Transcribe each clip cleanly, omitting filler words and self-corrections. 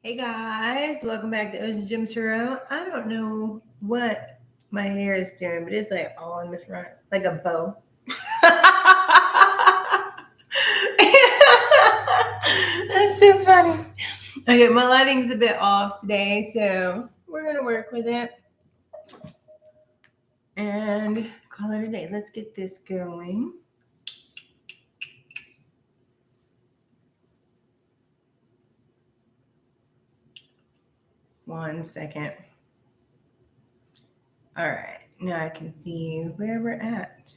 Hey guys, welcome back to OceanGemTarot. I don't know what my hair is doing, but it's like all in the front, like a bow. That's so funny. Okay, my lighting's a bit off today, so we're gonna work with it and call it a day. Let's get this going. One second. All right, now I can see where we're at.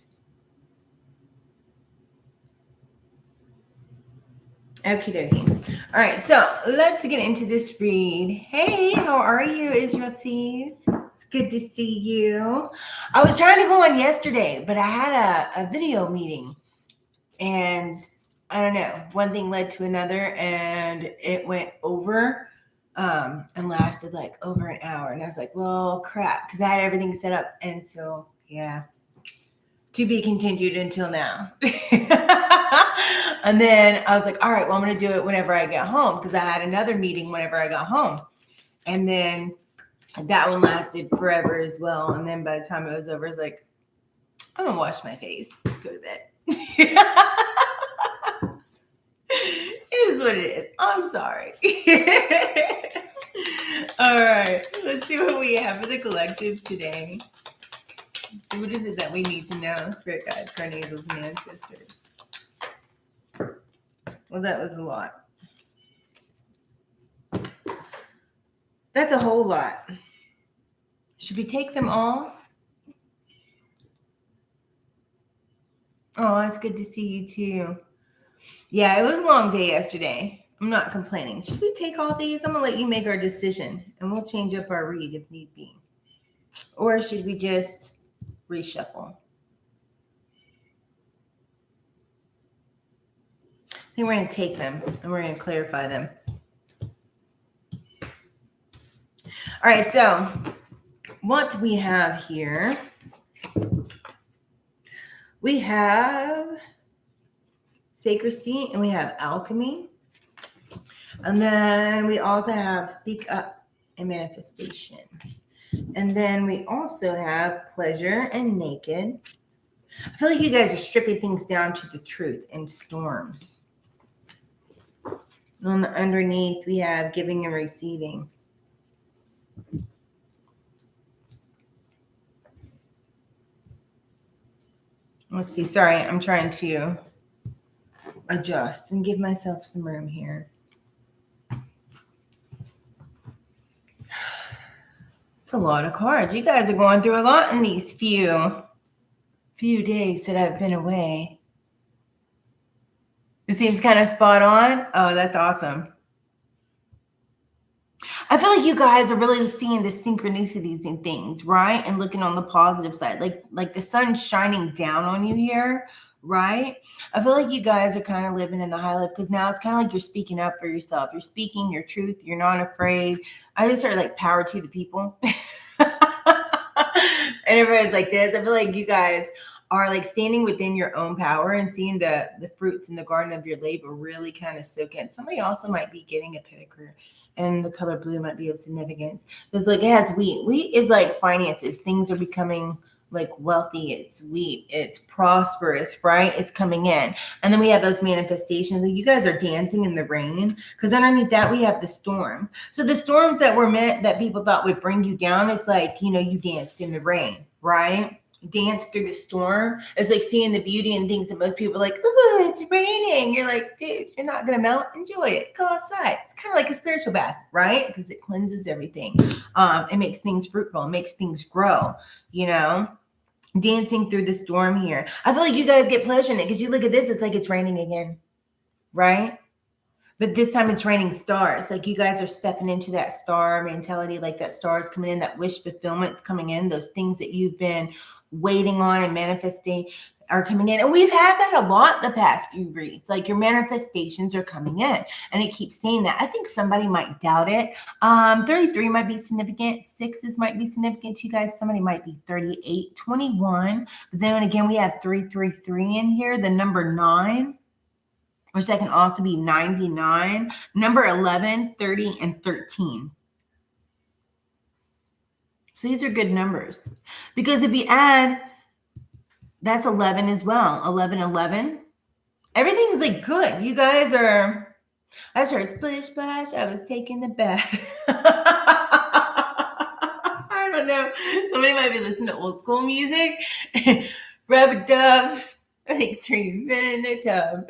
Okie dokie. All right, so let's get into this read. Hey, how are you, Israel Seas? It's good to see you. I was trying to go on yesterday, but I had a video meeting, and I don't know, one thing led to another, and it went over and lasted like over an hour. And I was like, well, crap, because I had everything set up. And so, yeah, to be continued until now. And then I was like, all right, well, I'm going to do it whenever I get home, because I had another meeting whenever I got home. And then that one lasted forever as well. And then by the time it was over, I was like, I'm going to wash my face, go to bed. It is what it is. I'm sorry. All right, let's see what we have for the collective today. What is it that we need to know? Spirit guides, guardian angels, and ancestors. Well, that was a lot. That's a whole lot. Should we take them all? Oh, it's good to see you too. Yeah, it was a long day yesterday. I'm not complaining. Should we take all these? I'm going to let you make our decision, and we'll change up our read if need be. Or should we just reshuffle? I think we're going to take them, and we're going to clarify them. All right, so what we have here, we have sacredcy and we have alchemy. And then we also have speak up and manifestation. And then we also have pleasure and naked. I feel like you guys are stripping things down to the truth and storms. And on the underneath, we have giving and receiving. Let's see. Sorry, I'm trying to adjust and give myself some room here. It's a lot of cards. You guys are going through a lot in these few days that I've been away. It seems kind of spot on. Oh, that's awesome. I feel like you guys are really seeing the synchronicities in things, right? And looking on the positive side, like the sun's shining down on you here, right? I feel like you guys are kind of living in the high life, because now it's kind of like you're speaking up for yourself. You're speaking your truth. You're not afraid. I just heard like power to the people. And everybody's like this. I feel like you guys are like standing within your own power and seeing the fruits in the garden of your labor really kind of soak in. Somebody also might be getting a pedicure, and the color blue might be of significance. Because like it has wheat. Wheat is like finances. Things are becoming like wealthy. It's wheat. It's prosperous, right? It's coming in. And then we have those manifestations. Like you guys are dancing in the rain, because underneath that we have the storms. So the storms that were meant that people thought would bring you down, it's like, you know, you danced in the rain, right? Dance through the storm. It's like seeing the beauty in things that most people are like, oh, it's raining. You're like, dude, you're not gonna melt. Enjoy it. Go outside. It's kind of like a spiritual bath, right? Because it cleanses everything. It makes things fruitful. It makes things grow, you know. Dancing through the storm here. I feel like you guys get pleasure in it, because you look at this, it's like it's raining again, right? But this time it's raining stars. Like you guys are stepping into that star mentality, like that star is coming in, that wish fulfillment's coming in, those things that you've been waiting on and manifesting are coming in. And we've had that a lot the past few reads. Like your manifestations are coming in, and it keeps saying that. I think somebody might doubt it. 33 might be significant. 6s might be significant to you guys. Somebody might be 38, 21. But then again, we have 333 in here, the number 9. which that can also be 99, number 11, 30, and 13. So these are good numbers, because if you add, that's 11 as well. 11, 11. Everything's like good. You guys are, I just heard splish splash. I was taking a bath. I don't know. Somebody might be listening to old school music. Rubber doves. I think 3 men in a tub.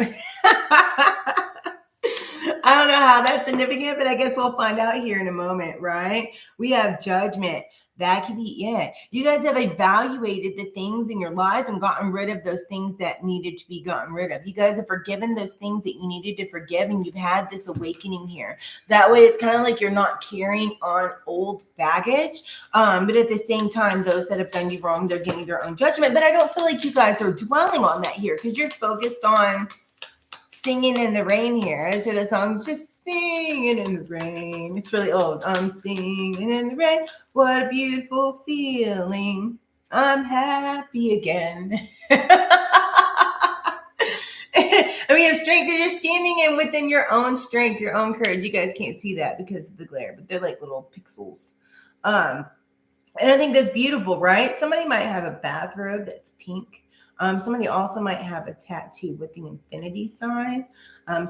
I don't know how that's significant, but I guess we'll find out here in a moment, right? We have judgment. That could be it. You guys have evaluated the things in your life and gotten rid of those things that needed to be gotten rid of. You guys have forgiven those things that you needed to forgive, and you've had this awakening here. That way, it's kind of like you're not carrying on old baggage. But at the same time, those that have done you wrong, they're getting their own judgment. But I don't feel like you guys are dwelling on that here, because you're focused on singing in the rain here. I just heard that song, just singing in the rain. It's really old. I'm singing in the rain. What a beautiful feeling. I'm happy again. And we have strength, that you're standing in within your own strength, your own courage. You guys can't see that because of the glare, but they're like little pixels. And I think that's beautiful, right? Somebody might have a bathrobe that's pink. Somebody also might have a tattoo with the infinity sign,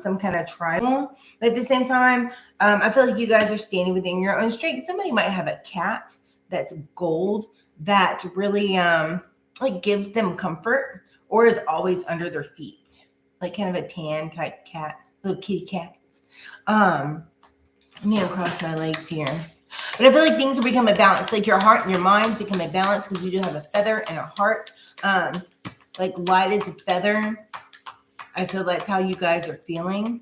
some kind of triangle. But at the same time, I feel like you guys are standing within your own strength. Somebody might have a cat that's gold that really like gives them comfort, or is always under their feet, like kind of a tan type cat, little kitty cat. Let me uncross my legs here. But I feel like things are becoming balanced. Like your heart and your mind become a balance, because you do have a feather and a heart. Like light as a feather. I feel that's how you guys are feeling.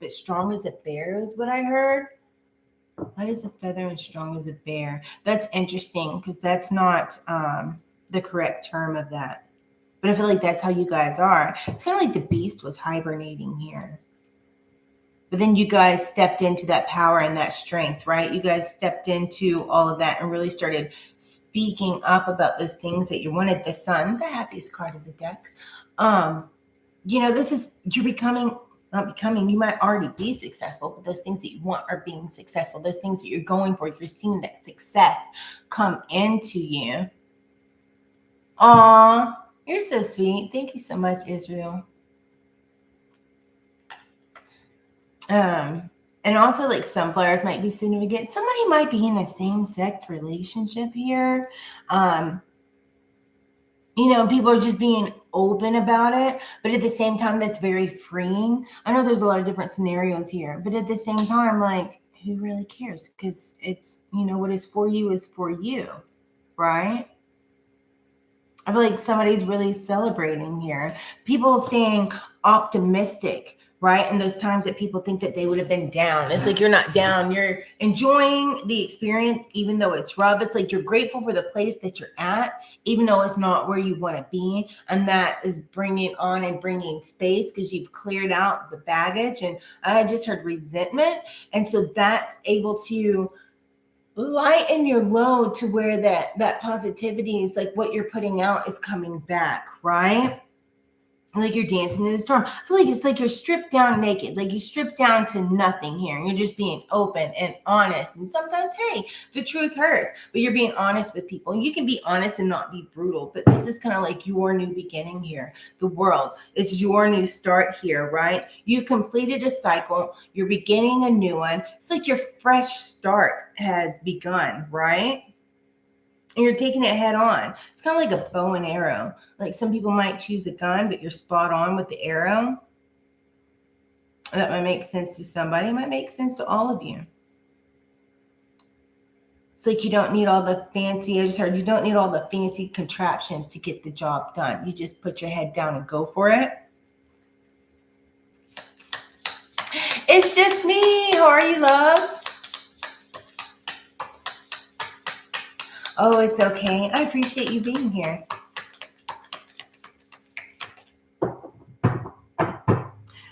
But strong as a bear is what I heard. Light as a feather and strong as a bear. That's interesting, because that's not the correct term of that. But I feel like that's how you guys are. It's kind of like the beast was hibernating here. But then you guys stepped into that power and that strength, right? You guys stepped into all of that and really started speaking up about those things that you wanted. The Sun, the happiest card of the deck. This is, you're becoming, not becoming, you might already be successful, but those things that you want are being successful. Those things that you're going for, you're seeing that success come into you. Aw, you're so sweet. Thank you so much, Israel. And also, like, sunflowers might be significant. Somebody might be in a same-sex relationship here. People are just being open about it, but at the same time, that's very freeing. I know there's a lot of different scenarios here, but at the same time, like, who really cares? Because it's, what is for you, right? I feel like somebody's really celebrating here. People staying optimistic, right? And those times that people think that they would have been down. It's like you're not down. You're enjoying the experience, even though it's rough. It's like you're grateful for the place that you're at, even though it's not where you want to be. And that is bringing on and bringing space, because you've cleared out the baggage. And I just heard resentment. And so that's able to lighten your load to where that positivity is like what you're putting out is coming back, right? Like you're dancing in the storm. I feel like it's like you're stripped down naked, like you stripped down to nothing here, and you're just being open and honest. And sometimes, hey, the truth hurts, but you're being honest with people. You can be honest and not be brutal, but this is kind of like your new beginning here. The world, it's your new start here, right? You completed a cycle, you're beginning a new one. It's like your fresh start has begun, right? And you're taking it head on. It's kind of like a bow and arrow. Like some people might choose a gun, but you're spot on with the arrow. That might make sense to somebody. It might make sense to all of you. It's like you don't need all the fancy, I just heard you don't need all the fancy contraptions to get the job done. You just put your head down and go for it. It's just me. How are you, love? Oh, it's okay. I appreciate you being here.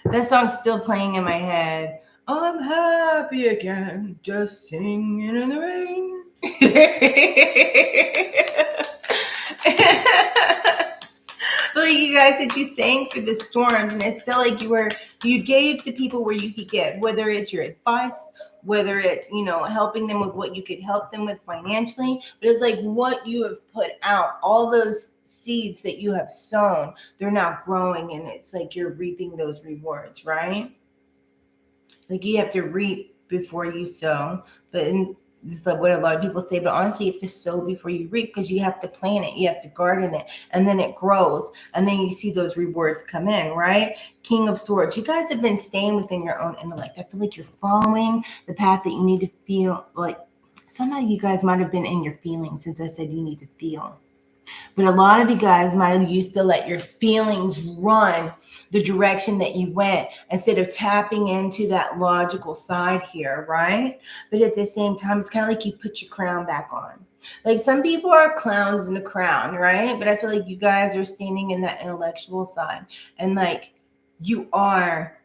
That song's still playing in my head. I'm happy again, just singing in the rain. like you guys that you sang through the storms, and it's still like you gave to people where you could give, whether it's your advice, whether it's, you know, helping them with what you could help them with financially, but it's like what you have put out, all those seeds that you have sown, they're now growing, and it's like you're reaping those rewards, right? Like you have to reap before you sow, but this is like what a lot of people say, but honestly, you have to sow before you reap, because you have to plant it, you have to garden it, and then it grows, and then you see those rewards come in, right? King of Swords, you guys have been staying within your own intellect. I feel like you're following the path that you need to feel. Like some of you guys might have been in your feelings since I said you need to feel. But a lot of you guys might have used to let your feelings run the direction that you went instead of tapping into that logical side here, right? But at the same time, it's kind of like you put your crown back on. Like some people are clowns in a crown, right? But I feel like you guys are standing in that intellectual side. And like you are,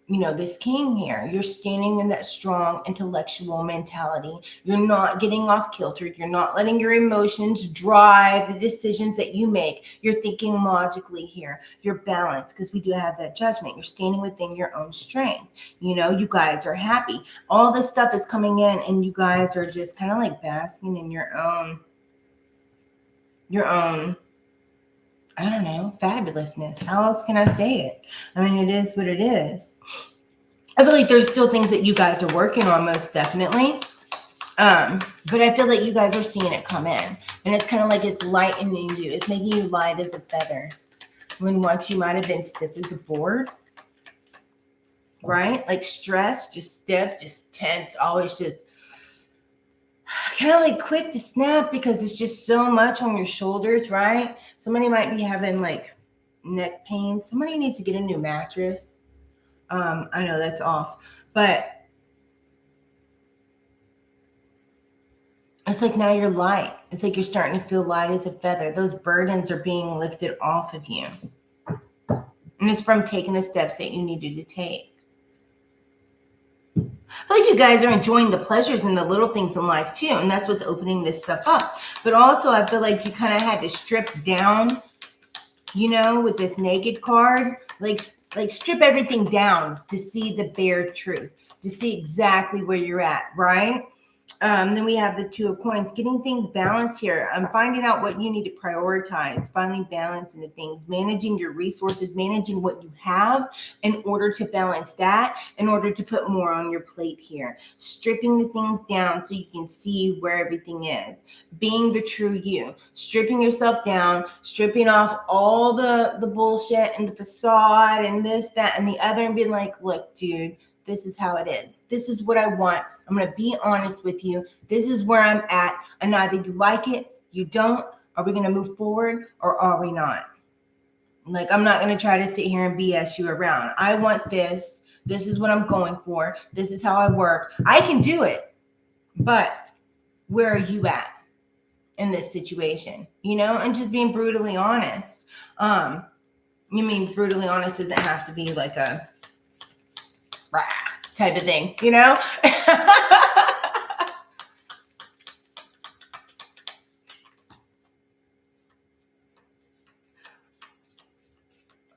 you know, this king here, you're standing in that strong intellectual mentality. You're not getting off kilter. You're not letting your emotions drive the decisions that you make. You're thinking logically here. You're balanced, because we do have that judgment. You're standing within your own strength. You know, you guys are happy. All this stuff is coming in, and you guys are just kind of like basking in your own, I don't know, fabulousness. How else can I say it? I mean, it is what it is. I feel like there's still things that you guys are working on, most definitely. But I feel like you guys are seeing it come in. And it's kind of like it's lightening you. It's making you light as a feather. When once you might have been stiff as a board. Right? Like stressed, just stiff, just tense, always just kind of like quick to snap because it's just so much on your shoulders, right? Somebody might be having like neck pain. Somebody needs to get a new mattress. I know that's off, but it's like now you're light. It's like you're starting to feel light as a feather. Those burdens are being lifted off of you. And it's from taking the steps that you needed to take. I feel like you guys are enjoying the pleasures and the little things in life too. And that's what's opening this stuff up. But also I feel like you kind of had to strip down, you know, with this naked card, like strip everything down to see the bare truth, to see exactly where you're at, right? Then we have the Two of Coins, getting things balanced here. I'm finding out what you need to prioritize, finding balance into things, managing your resources, managing what you have in order to balance that, in order to put more on your plate here. Stripping the things down so you can see where everything is. Being the true you. Stripping yourself down, stripping off all the bullshit and the facade and this, that, and the other, and being like, look, dude, this is how it is. This is what I want. I'm going to be honest with you. This is where I'm at. And either you like it, you don't. Are we going to move forward or are we not? Like, I'm not going to try to sit here and BS you around. I want this. This is what I'm going for. This is how I work. I can do it. But where are you at in this situation? You know, and just being brutally honest. You mean brutally honest doesn't have to be like a type of thing, you know?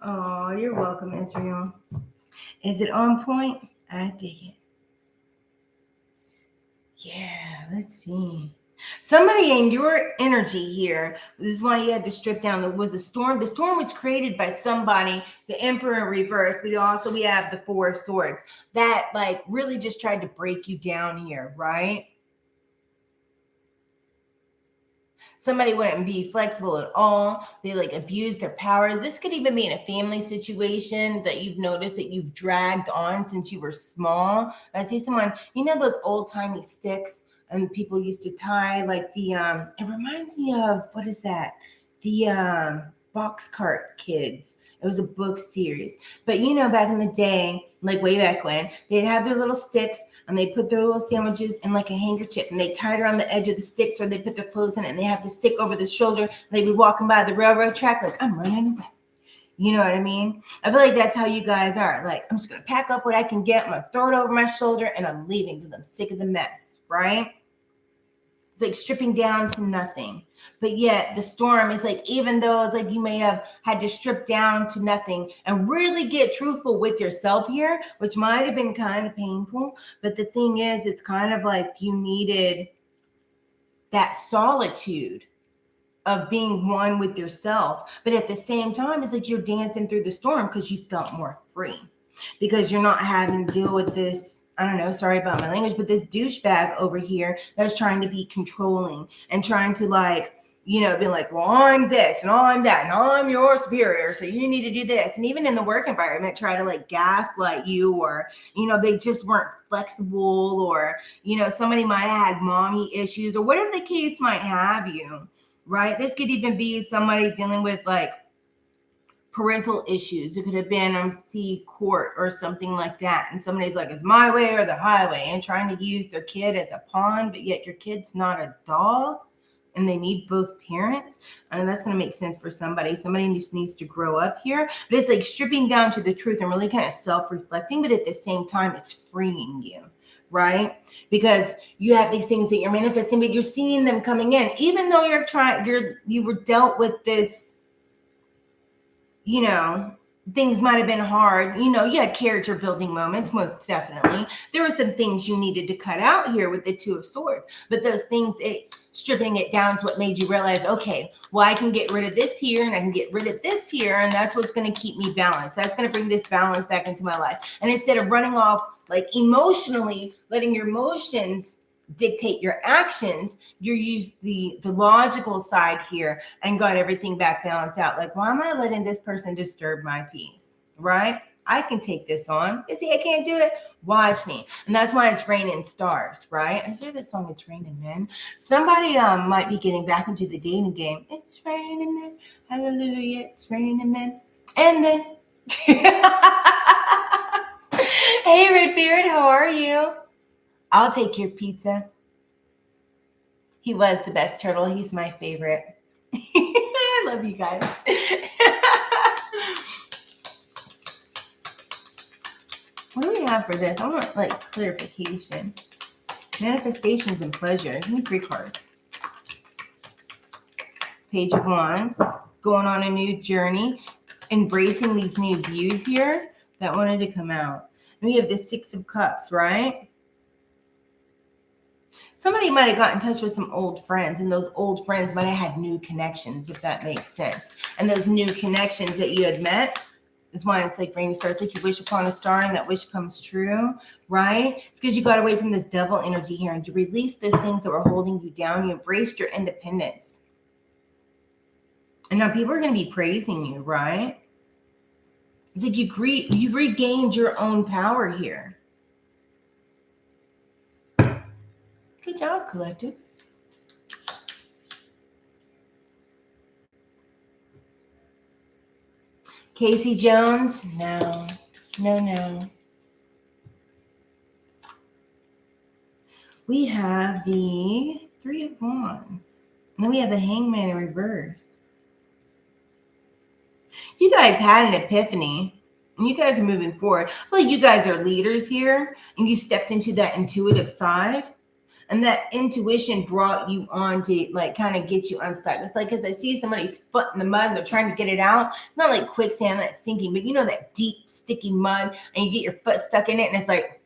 Oh, you're welcome, Israel. Is it on point? I dig it. Yeah, let's see. Somebody in your energy here, this is why you had to strip down. There was a storm. The storm was created by somebody, the Emperor in reverse, but also we have the Four of Swords that like really just tried to break you down here, right? Somebody wouldn't be flexible at all. They like abuse their power. This could even be in a family situation that you've noticed that you've dragged on since you were small. I see someone, you know, those old timey sticks and people used to tie like the, it reminds me of, what is that? The box cart kids. It was a book series. But you know, back in the day, like way back when, they'd have their little sticks and they put their little sandwiches in like a handkerchief and they tied it around the edge of the sticks, or they put their clothes in it and they have the stick over the shoulder and they'd be walking by the railroad track like, I'm running away. You know what I mean? I feel like that's how you guys are. Like, I'm just going to pack up what I can get. I'm going to throw it over my shoulder and I'm leaving because I'm sick of the mess, right? It's like stripping down to nothing. But yet the storm is like, even though it's like you may have had to strip down to nothing and really get truthful with yourself here, which might have been kind of painful. But the thing is, it's kind of like you needed that solitude of being one with yourself. But at the same time, it's like you're dancing through the storm because you felt more free, because you're not having to deal with this, I don't know, sorry about my language, but this douchebag over here that's trying to be controlling and trying to like, you know, be like, well, I'm this and I'm that and I'm your superior, so you need to do this. And even in the work environment, try to like gaslight you, or, you know, they just weren't flexible, or, you know, somebody might have had mommy issues or whatever the case might have you, right? This could even be somebody dealing with like parental issues. It could have been court or something like that. And somebody's like, it's my way or the highway, and trying to use their kid as a pawn, but yet your kid's not a dog and they need both parents. And that's going to make sense for somebody. Somebody just needs to grow up here. But it's like stripping down to the truth and really kind of self-reflecting, but at the same time, it's freeing you, right? Because you have these things that you're manifesting, but you're seeing them coming in, even though you were dealt with this, you know, things might have been hard. You know, you had character building moments, most definitely. There were some things you needed to cut out here with the Two of Swords, but those things, stripping it down is what made you realize, okay, well, I can get rid of this here and I can get rid of this here, and that's what's going to keep me balanced. That's going to bring this balance back into my life. And instead of running off like emotionally, letting your emotions dictate your actions, you use the logical side here and got everything back balanced out. Like, why am I letting this person disturb my peace, right? I can take this on. You see, I can't do it. Watch me. And that's why it's raining stars, right? I say this song, It's Raining Men. Somebody might be getting back into the dating game. It's raining men. Hallelujah. It's raining men. And then. Hey, Redbeard, how are you? I'll take your pizza. He was the best turtle. He's my favorite. I love you guys. What do we have for this? I want like clarification. Manifestations and pleasure. Give me 3 cards. Page of Wands. Going on a new journey. Embracing these new views here. That wanted to come out. And we have the 6 of Cups, right? Somebody might have got in touch with some old friends, and those old friends might have had new connections, if that makes sense. And those new connections that you had met is why it's like rainy stars, like you wish upon a star and that wish comes true, right? It's because you got away from this devil energy here and you released those things that were holding you down. You embraced your independence. And now people are going to be praising you, right? It's like you regained your own power here. Good job, collective. Casey Jones? No. We have the 3 of Wands. And then we have the Hangman in reverse. You guys had an epiphany. And you guys are moving forward. I feel like you guys are leaders here. And you stepped into that intuitive side. And that intuition brought you on to like kind of get you unstuck. It's like, as I see somebody's foot in the mud and they're trying to get it out. It's not like quicksand that's sinking, but you know that deep, sticky mud, and you get your foot stuck in it, and it's like,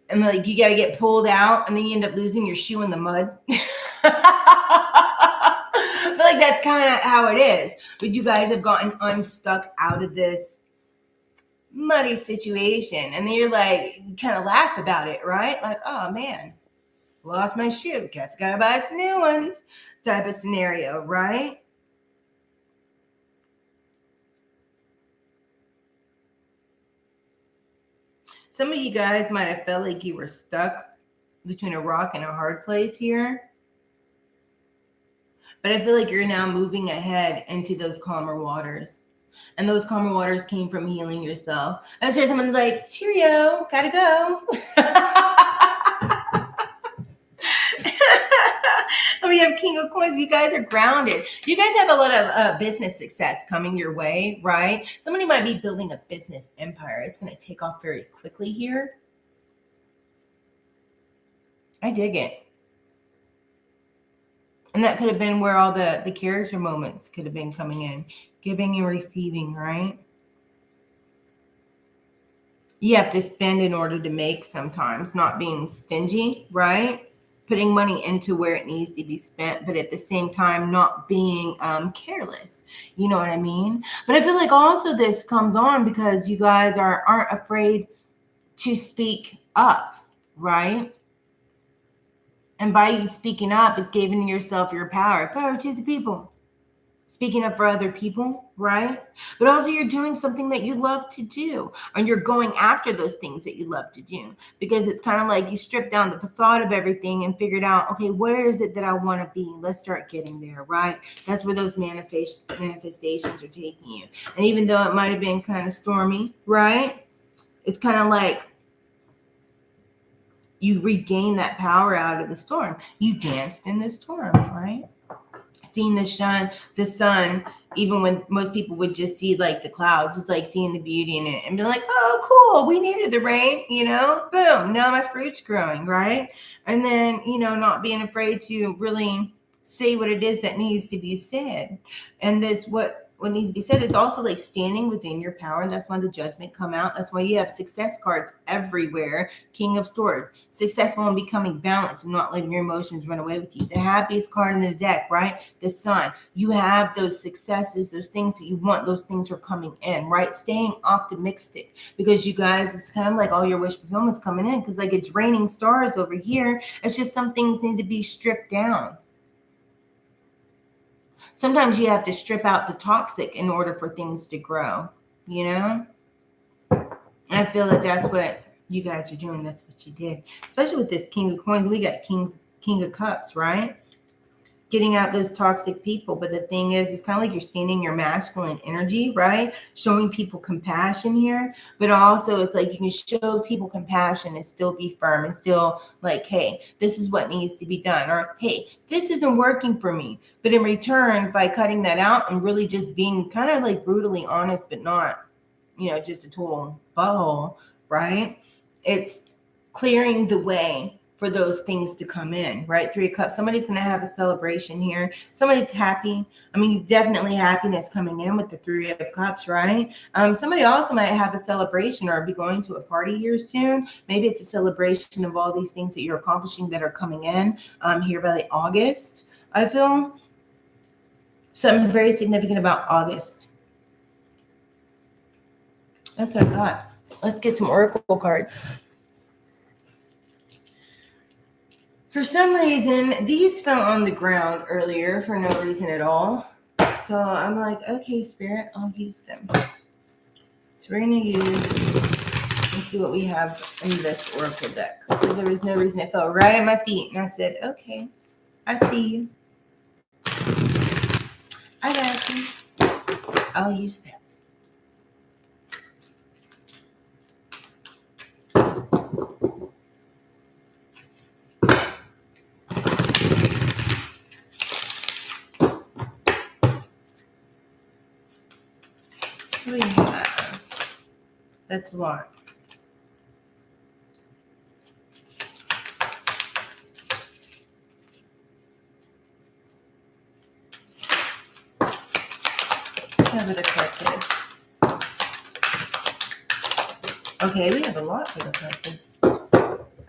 and like you got to get pulled out, and then you end up losing your shoe in the mud. I feel like that's kind of how it is. But you guys have gotten unstuck out of this muddy situation, and then you're like, you kind of laugh about it, right? Like, oh man, lost my shoe, guess I gotta buy some new ones, type of scenario, right? Some of you guys might have felt like you were stuck between a rock and a hard place here, but I feel like you're now moving ahead into those calmer waters. And those calmer waters came from healing yourself. I was hearing someone like, cheerio, gotta go. And we have King of Coins. You guys are grounded. You guys have a lot of business success coming your way, right? Somebody might be building a business empire. It's going to take off very quickly here. I dig it. And that could have been where all the character moments could have been coming in. Giving and receiving, right? You have to spend in order to make sometimes, not being stingy, right? Putting money into where it needs to be spent, but at the same time, not being careless. You know what I mean? But I feel like also this comes on because you guys aren't afraid to speak up, right? And by you speaking up, it's giving yourself your power. Power to the people. Speaking up for other people, right? But also you're doing something that you love to do, and you're going after those things that you love to do, because it's kind of like you strip down the facade of everything and figured out, okay, where is it that I want to be? Let's start getting there, right? That's where those manifestations are taking you. And even though it might have been kind of stormy, right? It's kind of like you regain that power out of the storm. You danced in the storm, right? Seeing the sun, even when most people would just see like the clouds, it's like seeing the beauty in it and be like, oh, cool, we needed the rain, boom, now my fruit's growing, right? And then, not being afraid to really say what it is that needs to be said. And this, what needs to be said is also like standing within your power. And that's why the judgment come out. That's why you have success cards everywhere. King of Swords, successful in becoming balanced and not letting your emotions run away with you. The happiest card in the deck, right? The Sun. You have those successes, those things that you want, those things are coming in, right? Staying optimistic, because you guys, it's kind of like all your wish fulfillment's coming in, because like it's raining stars over here. It's just some things need to be stripped down. Sometimes you have to strip out the toxic in order for things to grow, And I feel like that's what you guys are doing. That's what you did. Especially with this King of Coins. We got King of Cups, right? Getting out those toxic people. But the thing is, it's kind of like you're standing in your masculine energy, right? Showing people compassion here. But also it's like you can show people compassion and still be firm and still like, hey, this is what needs to be done. Or, hey, this isn't working for me. But in return, by cutting that out and really just being kind of like brutally honest, but not, just a total butthole, right? It's clearing the way for those things to come in, right? 3 of Cups. Somebody's going to have a celebration here. Somebody's happy. I mean, definitely happiness coming in with the 3 of Cups, right? Somebody also might have a celebration or be going to a party here soon. Maybe it's a celebration of all these things that you're accomplishing that are coming in here by the August, I feel. Something very significant about August. That's what I got. Let's get some oracle cards. For some reason, these fell on the ground earlier for no reason at all. So I'm like, okay, Spirit, I'll use them. So we're going to let's see what we have in this oracle deck. Because there was no reason. It fell right at my feet. And I said, okay, I see you. I got you. I'll use this. What do we have? That's a lot. Cover the collective. Okay, we have a lot for the collective.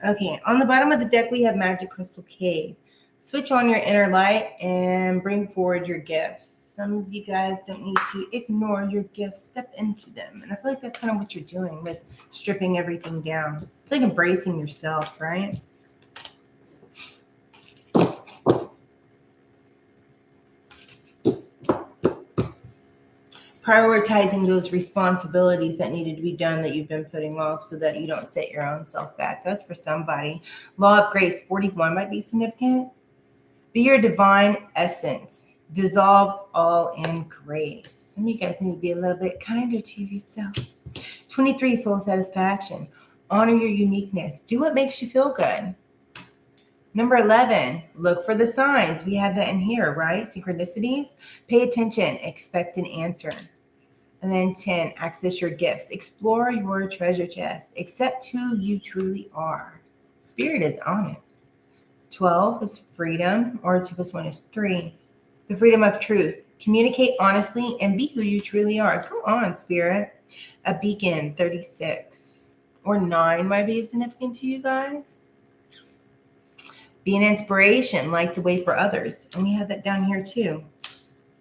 Okay, on the bottom of the deck, we have Magic Crystal Cave. Switch on your inner light and bring forward your gifts. Some of you guys don't need to ignore your gifts. Step into them. And I feel like that's kind of what you're doing with stripping everything down. It's like embracing yourself, right? Prioritizing those responsibilities that needed to be done that you've been putting off so that you don't set your own self back. That's for somebody. Law of Grace 41 might be significant. Be your divine essence. Dissolve all in grace. Some of you guys need to be a little bit kinder to yourself. 23, soul satisfaction. Honor your uniqueness. Do what makes you feel good. Number 11, look for the signs. We have that in here, right? Synchronicities. Pay attention. Expect an answer. And then 10, access your gifts. Explore your treasure chest. Accept who you truly are. Spirit is on it. 12 is freedom, or 2 plus 1 is 3. The freedom of truth. Communicate honestly and be who you truly are. Come on, Spirit. A beacon, 36. Or 9 might be significant to you guys. Be an inspiration, light the way for others. And we have that down here too.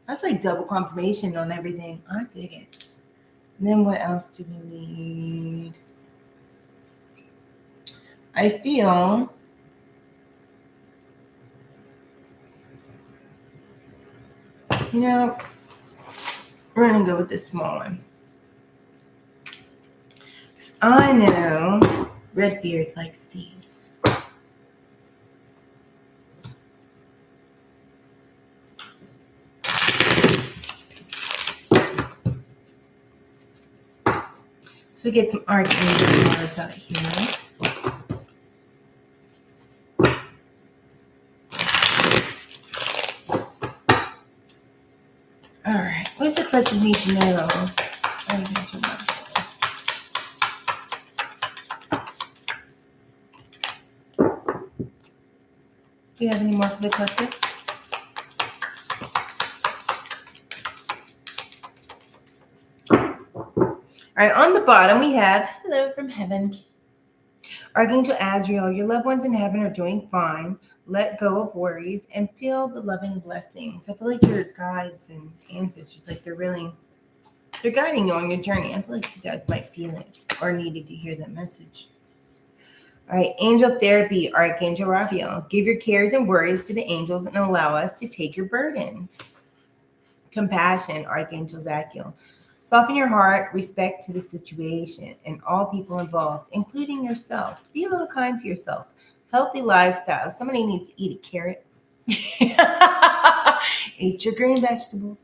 That's like double confirmation on everything. I dig it. And then what else do we need? I feel we're going to go with this small one. I know Redbeard likes these. So get some archangel cards out here. All right, what's the collective need to know? Do you have any more for the collective? All right, on the bottom we have hello from heaven. Archangel Azrael, your loved ones in heaven are doing fine. Let go of worries and feel the loving blessings. I feel like your guides and ancestors, like they're guiding you on your journey. I feel like you guys might feel it or needed to hear that message. All right, angel therapy, Archangel Raphael. Give your cares and worries to the angels and allow us to take your burdens. Compassion, Archangel Zachiel. Soften your heart, respect to the situation and all people involved, including yourself. Be a little kind to yourself. Healthy lifestyle. Somebody needs to eat a carrot. Eat your green vegetables.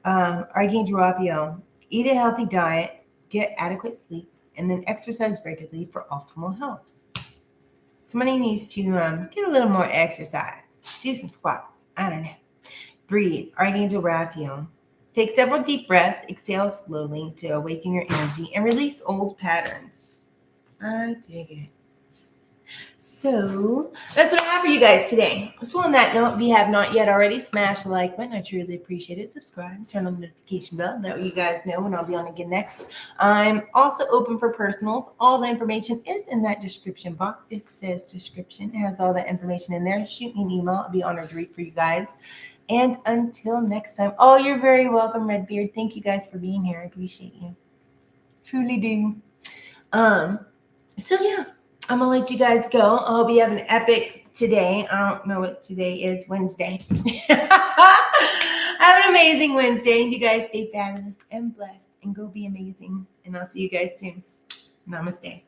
Archangel Raphael. Eat a healthy diet, get adequate sleep, and then exercise regularly for optimal health. Somebody needs to get a little more exercise. Do some squats. I don't know. Breathe. Archangel Raphael. Take several deep breaths, exhale slowly to awaken your energy and release old patterns. I dig it. So that's what I have for you guys today. So on that note, if you have not yet already, smash the like button. I truly appreciate it. Subscribe, turn on the notification bell. That way you guys know when I'll be on again next. I'm also open for personals. All the information is in that description box. It says description. It has all that information in there. Shoot me an email. I'll be honored to read for you guys. And until next time, you're very welcome, Redbeard. Thank you guys for being here. I appreciate you. Truly do. So yeah, I'm gonna let you guys go. I hope you have an epic today. I don't know what today is, Wednesday. Have an amazing Wednesday. You guys stay fabulous and blessed and go be amazing. And I'll see you guys soon. Namaste.